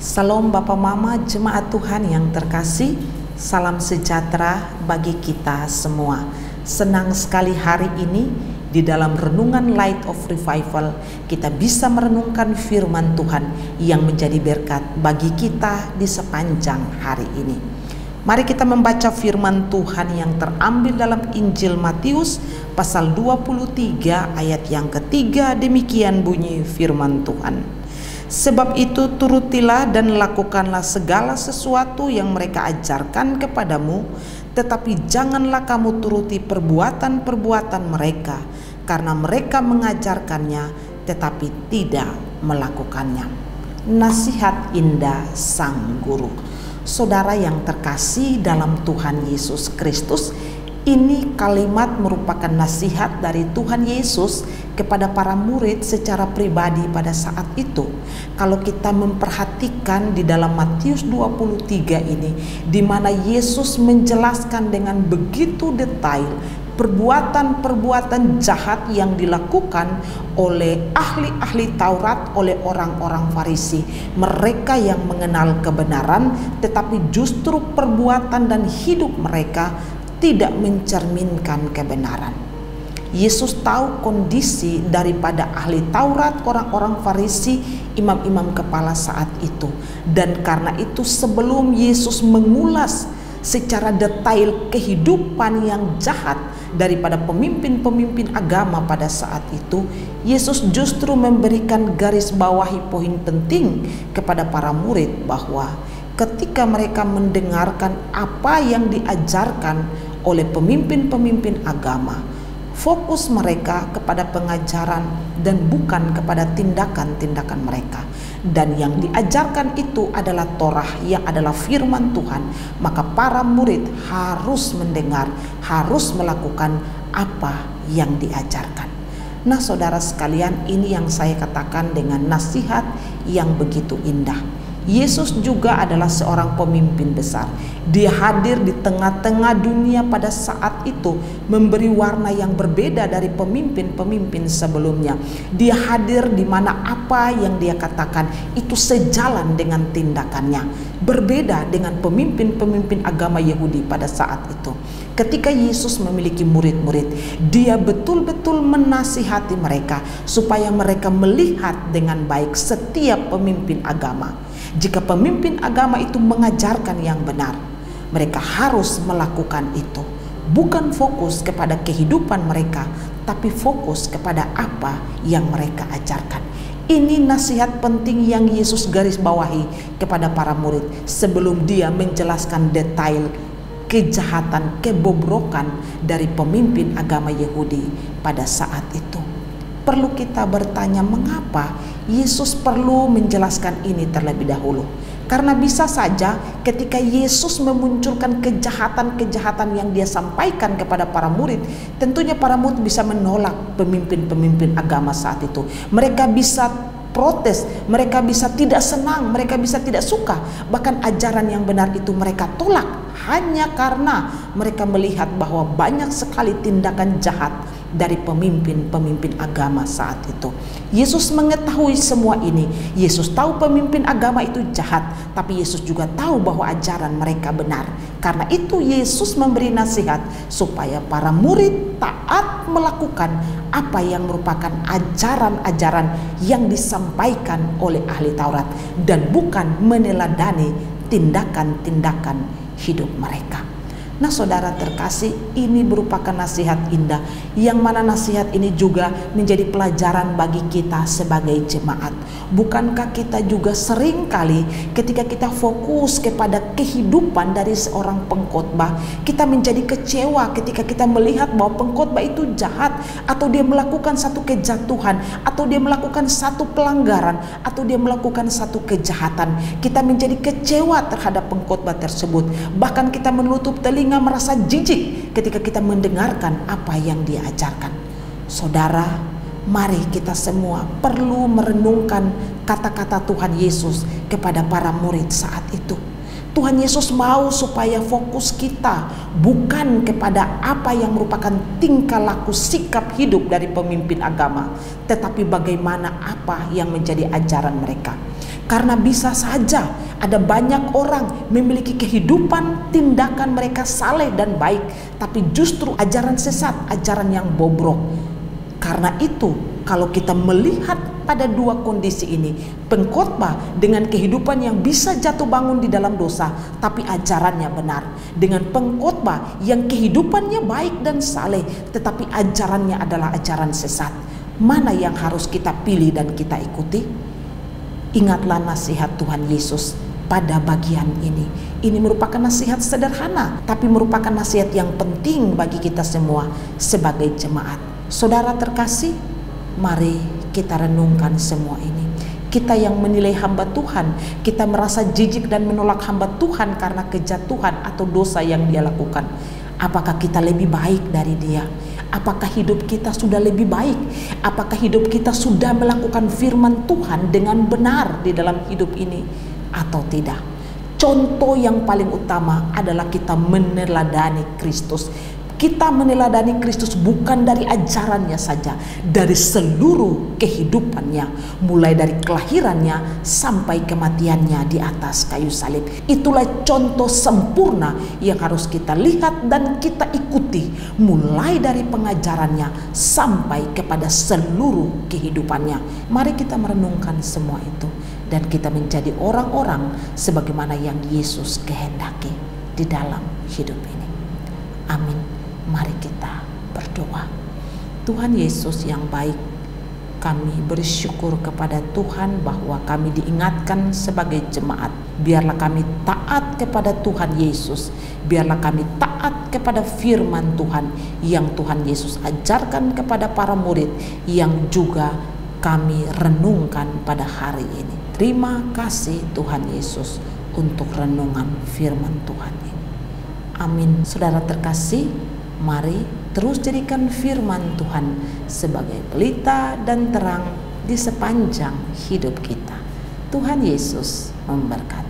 Salam Bapak Mama Jemaat Tuhan yang terkasih, salam sejahtera bagi kita semua. Senang sekali hari ini di dalam renungan Light of Revival kita bisa merenungkan firman Tuhan yang menjadi berkat bagi kita di sepanjang hari ini. Mari kita membaca firman Tuhan yang terambil dalam Injil Matius pasal 23 ayat yang ketiga. Demikian bunyi firman Tuhan. Sebab itu turutilah dan lakukanlah segala sesuatu yang mereka ajarkan kepadamu, tetapi janganlah kamu turuti perbuatan-perbuatan mereka, karena mereka mengajarkannya tetapi tidak melakukannya. Nasihat indah Sang Guru. Saudara yang terkasih dalam Tuhan Yesus Kristus, ini kalimat merupakan nasihat dari Tuhan Yesus kepada para murid secara pribadi pada saat itu. Kalau kita memperhatikan di dalam Matius 23 ini, di mana Yesus menjelaskan dengan begitu detail perbuatan-perbuatan jahat yang dilakukan oleh ahli-ahli Taurat, oleh orang-orang Farisi. Mereka yang mengenal kebenaran, tetapi justru perbuatan dan hidup mereka tidak mencerminkan kebenaran. Yesus tahu kondisi daripada ahli Taurat, orang-orang Farisi, imam-imam kepala saat itu. Dan karena itu sebelum Yesus mengulas secara detail kehidupan yang jahat daripada pemimpin-pemimpin agama pada saat itu, Yesus justru memberikan garis bawahi poin penting kepada para murid bahwa ketika mereka mendengarkan apa yang diajarkan oleh pemimpin-pemimpin agama, fokus mereka kepada pengajaran dan bukan kepada tindakan-tindakan mereka. Dan yang diajarkan itu adalah Torah, yang adalah firman Tuhan. Maka para murid harus mendengar, harus melakukan apa yang diajarkan. Nah saudara sekalian, ini yang saya katakan dengan nasihat yang begitu indah. Yesus juga adalah seorang pemimpin besar. Dia hadir di tengah-tengah dunia pada saat itu, memberi warna yang berbeda dari pemimpin-pemimpin sebelumnya. Dia hadir di mana apa yang dia katakan itu sejalan dengan tindakannya. Berbeda dengan pemimpin-pemimpin agama Yahudi pada saat itu. Ketika Yesus memiliki murid-murid, dia betul-betul menasihati mereka supaya mereka melihat dengan baik setiap pemimpin agama. Jika pemimpin agama itu mengajarkan yang benar, mereka harus melakukan itu. Bukan fokus kepada kehidupan mereka, tapi fokus kepada apa yang mereka ajarkan. Ini nasihat penting yang Yesus garis bawahi kepada para murid sebelum dia menjelaskan detail kejahatan, kebobrokan dari pemimpin agama Yahudi pada saat itu. Perlu kita bertanya, mengapa Yesus perlu menjelaskan ini terlebih dahulu? Karena bisa saja ketika Yesus memunculkan kejahatan-kejahatan yang dia sampaikan kepada para murid, tentunya para murid bisa menolak pemimpin-pemimpin agama saat itu. Mereka bisa protes, mereka bisa tidak senang, mereka bisa tidak suka. Bahkan ajaran yang benar itu mereka tolak hanya karena mereka melihat bahwa banyak sekali tindakan jahat dari pemimpin-pemimpin agama saat itu. Yesus mengetahui semua ini. Yesus tahu pemimpin agama itu jahat, tapi Yesus juga tahu bahwa ajaran mereka benar. Karena itu Yesus memberi nasihat supaya para murid taat melakukan apa yang merupakan ajaran-ajaran yang disampaikan oleh ahli Taurat dan bukan meneladani tindakan-tindakan hidup mereka. Nah saudara terkasih, ini merupakan nasihat indah, yang mana nasihat ini juga menjadi pelajaran bagi kita sebagai jemaat. Bukankah kita juga sering kali ketika kita fokus kepada kehidupan dari seorang pengkhotbah, kita menjadi kecewa ketika kita melihat bahwa pengkhotbah itu jahat, atau dia melakukan satu kejatuhan, atau dia melakukan satu pelanggaran, atau dia melakukan satu kejahatan. Kita menjadi kecewa terhadap pengkhotbah tersebut. Bahkan kita menutup telinga, merasa jijik ketika kita mendengarkan apa yang dia ajarkan. Saudara, mari kita semua perlu merenungkan kata-kata Tuhan Yesus kepada para murid saat itu. Tuhan Yesus mau supaya fokus kita bukan kepada apa yang merupakan tingkah laku sikap hidup dari pemimpin agama, tetapi bagaimana apa yang menjadi ajaran mereka. Karena bisa saja ada banyak orang memiliki kehidupan, tindakan mereka saleh dan baik, tapi justru ajaran sesat, ajaran yang bobrok. Karena itu, kalau kita melihat pada dua kondisi ini, pengkhotbah dengan kehidupan yang bisa jatuh bangun di dalam dosa, tapi ajarannya benar, dengan pengkhotbah yang kehidupannya baik dan saleh, tetapi ajarannya adalah ajaran sesat, mana yang harus kita pilih dan kita ikuti? Ingatlah nasihat Tuhan Yesus pada bagian ini. Ini merupakan nasihat sederhana, tapi merupakan nasihat yang penting bagi kita semua sebagai jemaat. Saudara terkasih, mari kita renungkan semua ini. Kita yang menilai hamba Tuhan, kita merasa jijik dan menolak hamba Tuhan karena kejatuhan atau dosa yang dia lakukan. Apakah kita lebih baik dari dia? Apakah hidup kita sudah lebih baik? Apakah hidup kita sudah melakukan firman Tuhan dengan benar di dalam hidup ini atau tidak? Contoh yang paling utama adalah kita meneladani Kristus. Kita meneladani Kristus bukan dari ajarannya saja, dari seluruh kehidupannya, mulai dari kelahirannya sampai kematiannya di atas kayu salib. Itulah contoh sempurna yang harus kita lihat dan kita ikuti, mulai dari pengajarannya sampai kepada seluruh kehidupannya. Mari kita merenungkan semua itu dan kita menjadi orang-orang sebagaimana yang Yesus kehendaki di dalam hidup ini. Amin. Mari kita berdoa. Tuhan Yesus yang baik, kami bersyukur kepada Tuhan bahwa kami diingatkan sebagai jemaat. Biarlah kami taat kepada Tuhan Yesus. Biarlah kami taat kepada firman Tuhan yang Tuhan Yesus ajarkan kepada para murid, yang juga kami renungkan pada hari ini. Terima kasih Tuhan Yesus untuk renungan firman Tuhan ini. Amin. Saudara terkasih, mari terus jadikan firman Tuhan sebagai pelita dan terang di sepanjang hidup kita. Tuhan Yesus memberkati.